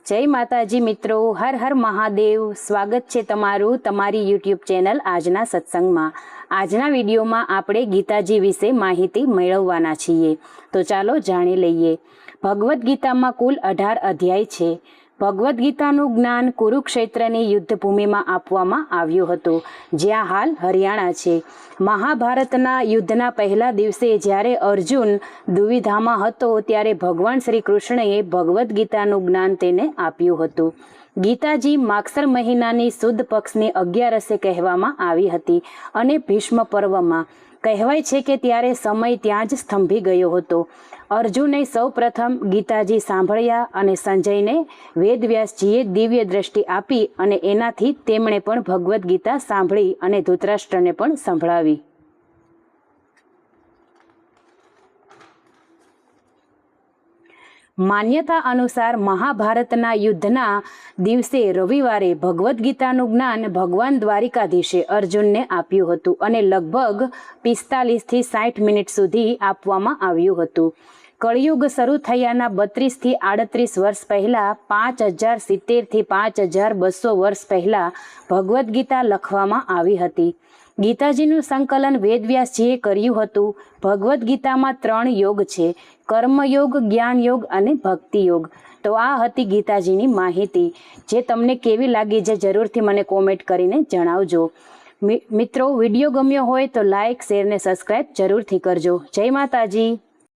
जय माताजी मित्रों, हर हर महादेव। स्वागत है तमारू तमारी यूट्यूब चेनल आजना सत्संग में। आजना विडियो में आपणे गीताजी विषे माहिती मेळववाना छीए। तो चालो जाणी लईए। भगवत गीता में कुल 18 अध्याय छे। भगवत गीताનું જ્ઞાન કુરુક્ષેત્રની યુદ્ધભૂમિમાં આપવામાં આવ્યું હતું, જ્યાં હાલ હરિયાણા છે। મહાભારતના યુદ્ધના પહેલા દિવસે જ્યારે અર્જુન દુવિધામાં હતો, ત્યારે ભગવાન શ્રી કૃષ્ણએ ભગવદ્ ગીતાનું જ્ઞાન તેને આપ્યું હતું। ગીતાજી માગસર મહિનાની સુદ પક્ષની 11 કહેવામાં આવી હતી અને ભીષ્મ પર્વમાં કહેવાય છે કે ત્યારે સમય ત્યાં જ સ્તંભી ગયો હતો। અર્જુને સૌ પ્રથમ ગીતાજી સાંભળ્યા અને સંજયને વેદવ્યાસજીએ દિવ્ય દ્રષ્ટિ આપી અને એનાથી તેમણે પણ ભગવદ્ ગીતા સાંભળી અને ધૃતરાષ્ટ્રને પણ સંભળાવી। માન્યતા અનુસાર મહાભારતના યુદ્ધના દિવસે રવિવારે ભગવદ્ ગીતાનું જ્ઞાન ભગવાન દ્વારિકાધીશે અર્જુનને આપ્યું હતું અને લગભગ 45 થી 60 મિનિટ સુધી આપવામાં આવ્યું હતું। કળિયુગ શરૂ થયાના 32 થી 38 વર્ષ પહેલાં 5070 થી 5200 વર્ષ પહેલાં ભગવદ્ ગીતા લખવામાં આવી હતી। ગીતાજીનું સંકલન વેદવ્યાસજીએ કર્યું હતું। ભગવદ્ ગીતામાં 3 યોગ છે, કર્મયોગ, જ્ઞાનયોગ અને ભક્તિયોગ। તો આ હતી ગીતાજીની માહિતી, જે તમને કેવી લાગી જે જરૂરથી મને કોમેન્ટ કરીને જણાવજો। મિત્રો, વિડીયો ગમ્યો હોય તો લાઇક, શેર ને સબસ્ક્રાઈબ જરૂરથી કરજો। જય માતાજી।